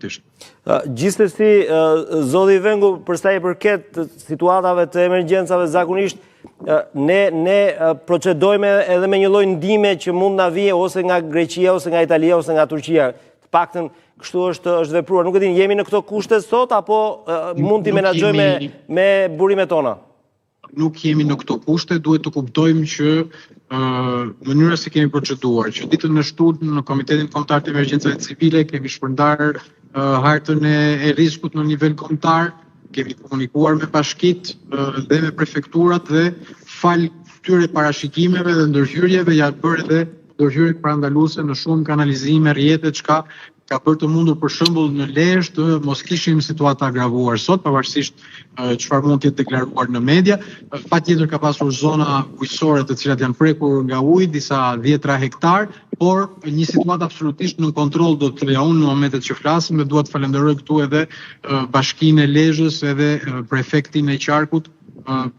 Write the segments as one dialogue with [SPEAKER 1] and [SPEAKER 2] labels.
[SPEAKER 1] absolutisht.
[SPEAKER 2] Gjithsesi, zoti Vengu, për sa i përket situatave të emergjencave zakonisht, ne procedojme edhe me një lloj ndihme që mund na vijë ose nga Greqia, ose nga Italia, ose nga Turqia. Të paktën kështu është vepruar. Nuk e di, jemi në këto kushte sot apo mund t'i menaxhojmë me burimet tona?
[SPEAKER 1] Nuk jemi në këto kushte, duhet të kuptojmë që mënyra se kemi proceduar, që ditën e shtunë në Komitetin Kombëtar të Emergjencave Civile kemi shpërndar hartën e rrezikut në nivel kombëtar, kemi komunikuar me bashkitë dhe me prefekturat dhe fal këtyre parashikimeve dhe ndërhyrjeve janë bërë edhe ndërhyrje parandaluese në shumë kanalizime, rrjete, çka ka bërë të mundur për shembull në Lezhë të mos kishim situata agravuar sot, pavarësisht çfarë mund të jetë deklaruar në media. Patjetër ka pasur zona ujësore të cilat janë prekur nga ujë, disa 10 hektar, por një situatë absolutisht në kontroll do të leja unë në momentet që flasim dhe dua të falenderoj këtu edhe Bashkinë e Lezhës edhe prefektin e Qarkut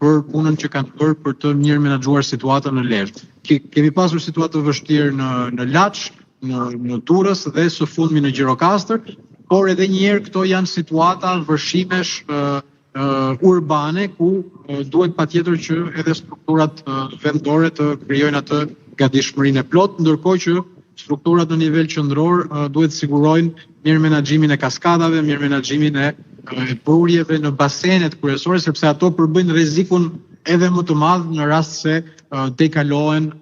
[SPEAKER 1] për punën që kanë bërë për të mirë menaxhuar situatën në Lezhë. Kemi pasur situatë të vështirë në Laç, në Durrës dhe së fundmi në Gjirokastër, por edhe një herë këto janë situata vërshimesh urbane ku duhet patjetër që edhe strukturat vendore të krijojnë atë gatishmërinë e plot, ndërkohë që strukturat në nivel qendror duhet sigurojnë mirë menaxhimin e kaskadave, mirë menaxhimin e burjeve në basenet kryesore, sepse ato përbëjnë rrezikun edhe më të madh në rast se dekalohen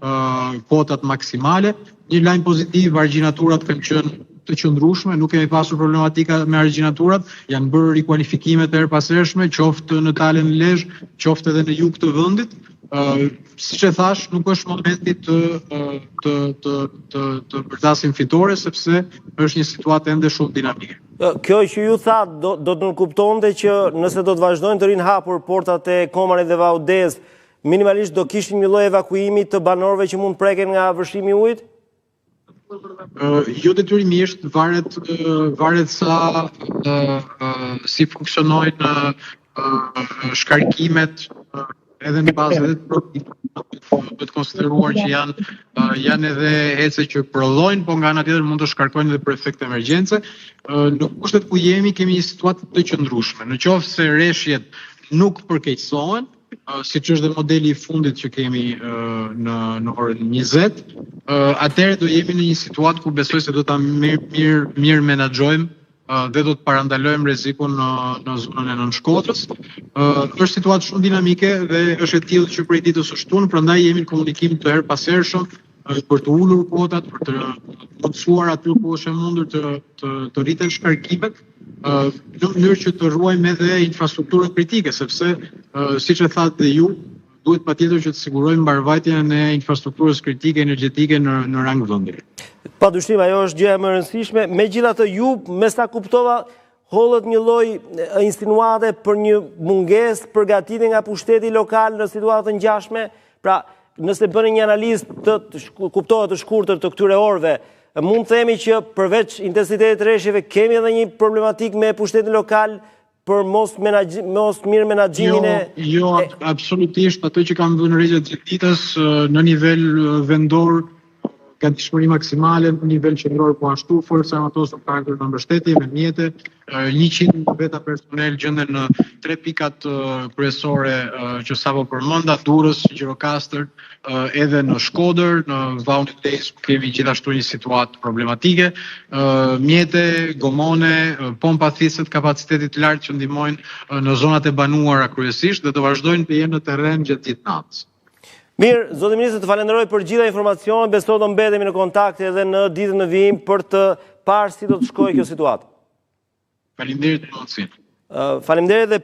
[SPEAKER 1] kotat maksimale. Një lajm pozitiv, argjinaturat kanë qenë të qëndrueshme, nuk kemi pasur problematika me argjinaturat, janë bërë rikualifikime të erëpashershme, qoftë në Talën e Lezhë, qoftë edhe në jug të vendit. Siç e thash, nuk është momenti të përdasim fitore, sepse është një situatë ende shumë dinamike.
[SPEAKER 2] Kjo që ju tha, do të nënkuptonte që nëse do të vazhdojnë të rinë hapur portat e Komarit dhe Vaudez, minimalisht do kishim një lloj evakuimi të banorëve që mund preken nga vërshimi i ujit?
[SPEAKER 1] Jo detyrimisht, varet sa si funksionojnë shkarkimet edhe në bazë edhe të produktit të konsideruar që janë edhe ece që prodhojnë, po nga ana tjetër mund të shkarkojnë edhe për efekte emergjence. Në kushtet ku jemi kemi një situatë të qëndrueshme. Në qoftë se rreshjet nuk përkeqësohen, siç është dhe modeli i fundit që kemi në orën 20, atëherë do jemi në një situatë ku besoj se do ta mirë menaxhojmë dhe do të parandalojmë rrezikun në zonën e Nënshkodrës. Është situatë shumë dinamike dhe është e tillë që prej ditës së shtunë, prandaj jemi në komunikim të erëpashershëm për të ulur kotat, për të mundësuar aty ku është e mundur të rriten shkarkimet, në mënyrë që të ruajmë edhe infrastrukturën kritike, sepse siç e thatë dhe ju, duhet patjetër që të sigurojmë mbarvajtjen e infrastrukturës kritike energjetike në rang vendi.
[SPEAKER 2] Padyshim, ajo është gjëja më e rëndësishme. Megjithatë, ju, me sa kuptova, hollët një lloj insinuate për një mungesë përgatitje nga pushteti lokal në situata të ngjashme. Pra, nëse bëni një analizë kuptohet të shkurtër të këtyre orëve, mund të themi që përveç intensitetit të rreshjeve kemi edhe një problematik me pushtetin lokal për mos mirë menaxhimin e...
[SPEAKER 1] Jo, absolutisht, ato që kam vënë re gjatë ditës në nivel vendor, gatishmëri maksimale, në nivel qendror po ashtu, forca armatose ka ardhur në mbështetje me mjete, 100 veta personel gjenden në 3 pikat kryesore që sapo përmenda, Durrës, Gjirokastër, edhe në Shkodër, në Vaudez kemi gjithashtu një situatë problematike, mjete, gomone, pompa thisët kapacitetit të lartë që ndihmojnë në zonat e banuara kryesisht dhe të vazhdojnë të jenë në terren gjatë gjithë natës.
[SPEAKER 2] Mirë, zoti ministër, të falenderoj për gjitha informacionet, besoj do mbetemi në kontakt edhe në ditën e vijim për të parë si do të shkojë kjo situatë.
[SPEAKER 1] Faleminderit për mundësinë.
[SPEAKER 2] Faleminderit dhe